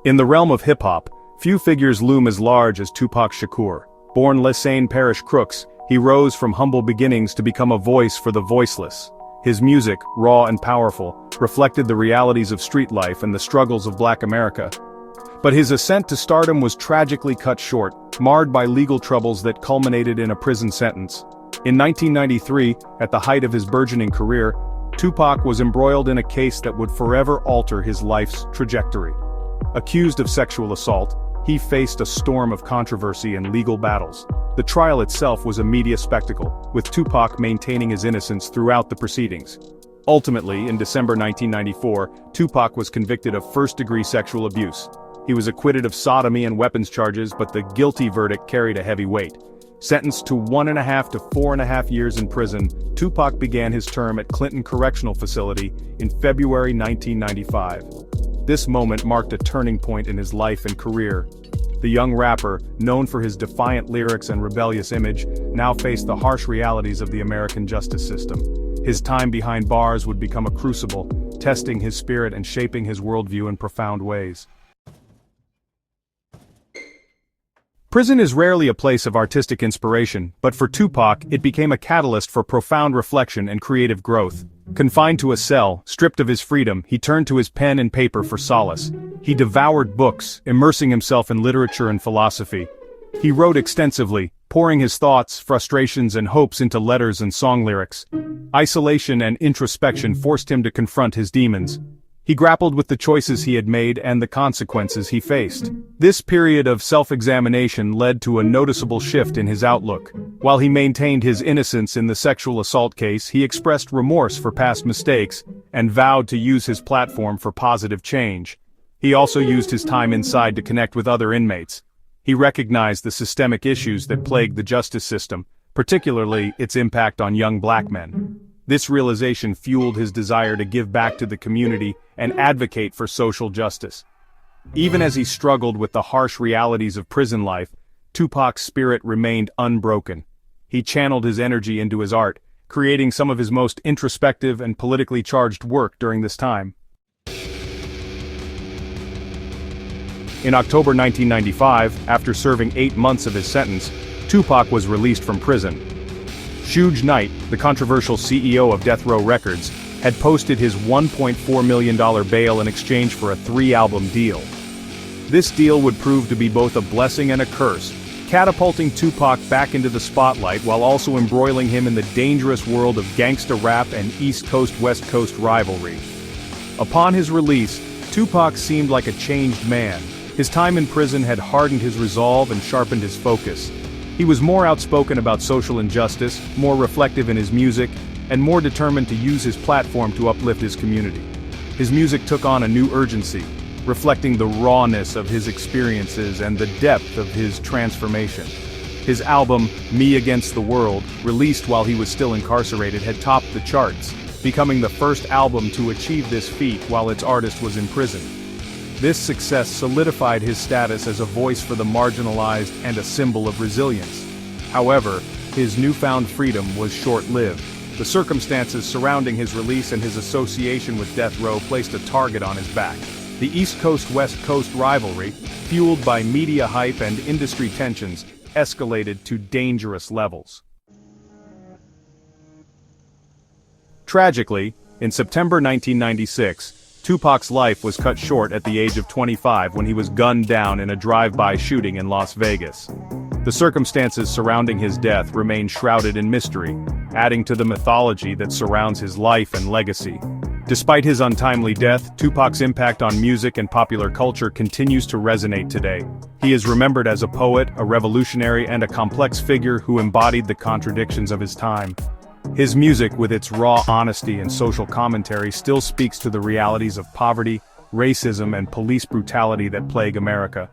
In the realm of hip-hop, few figures loom as large as Tupac Shakur. Born Lesane Parish Crooks, he rose from humble beginnings to become a voice for the voiceless. His music, raw and powerful, reflected the realities of street life and the struggles of Black America. But his ascent to stardom was tragically cut short, marred by legal troubles that culminated in a prison sentence. In 1993, at the height of his burgeoning career, Tupac was embroiled in a case that would forever alter his life's trajectory. Accused of sexual assault, he faced a storm of controversy and legal battles. The trial itself was a media spectacle, with Tupac maintaining his innocence throughout the proceedings. Ultimately, in December 1994, Tupac was convicted of first-degree sexual abuse. He was acquitted of sodomy and weapons charges, but the guilty verdict carried a heavy weight. Sentenced to 1.5 to 4.5 years in prison, Tupac began his term at Clinton Correctional Facility in February 1995. This moment marked a turning point in his life and career. The young rapper, known for his defiant lyrics and rebellious image, now faced the harsh realities of the American justice system. His time behind bars would become a crucible, testing his spirit and shaping his worldview in profound ways. Prison is rarely a place of artistic inspiration, but for Tupac, it became a catalyst for profound reflection and creative growth. Confined to a cell, stripped of his freedom, he turned to his pen and paper for solace. He devoured books, immersing himself in literature and philosophy. He wrote extensively, pouring his thoughts, frustrations, and hopes into letters and song lyrics. Isolation and introspection forced him to confront his demons. He grappled with the choices he had made and the consequences he faced. This period of self-examination led to a noticeable shift in his outlook. While he maintained his innocence in the sexual assault case, he expressed remorse for past mistakes and vowed to use his platform for positive change. He also used his time inside to connect with other inmates. He recognized the systemic issues that plagued the justice system, particularly its impact on young Black men. This realization fueled his desire to give back to the community and advocate for social justice. Even as he struggled with the harsh realities of prison life, Tupac's spirit remained unbroken. He channeled his energy into his art, creating some of his most introspective and politically charged work during this time. In October 1995, after serving 8 months of his sentence, Tupac was released from prison. Suge Knight, the controversial CEO of Death Row Records, had posted his $1.4 million bail in exchange for a 3-album deal. This deal would prove to be both a blessing and a curse, catapulting Tupac back into the spotlight while also embroiling him in the dangerous world of gangsta rap and East Coast-West Coast rivalry. Upon his release, Tupac seemed like a changed man. His time in prison had hardened his resolve and sharpened his focus. He was more outspoken about social injustice, more reflective in his music, and more determined to use his platform to uplift his community. His music took on a new urgency, reflecting the rawness of his experiences and the depth of his transformation. His album, Me Against the World, released while he was still incarcerated, had topped the charts, becoming the first album to achieve this feat while its artist was in prison. This success solidified his status as a voice for the marginalized and a symbol of resilience. However, his newfound freedom was short-lived. The circumstances surrounding his release and his association with Death Row placed a target on his back. The East Coast-West Coast rivalry, fueled by media hype and industry tensions, escalated to dangerous levels. Tragically, in September 1996, Tupac's life was cut short at the age of 25 when he was gunned down in a drive-by shooting in Las Vegas. The circumstances surrounding his death remain shrouded in mystery, adding to the mythology that surrounds his life and legacy. Despite his untimely death, Tupac's impact on music and popular culture continues to resonate today. He is remembered as a poet, a revolutionary, and a complex figure who embodied the contradictions of his time. His music, with its raw honesty and social commentary, still speaks to the realities of poverty, racism, and police brutality that plague America.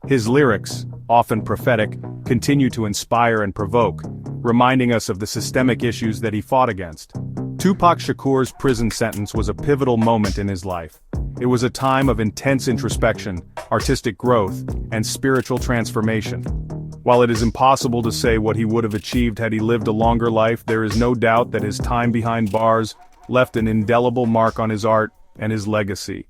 His lyrics, often prophetic, continue to inspire and provoke, reminding us of the systemic issues that he fought against. Tupac Shakur's prison sentence was a pivotal moment in his life. It was a time of intense introspection, artistic growth, and spiritual transformation. While it is impossible to say what he would have achieved had he lived a longer life, there is no doubt that his time behind bars left an indelible mark on his art and his legacy.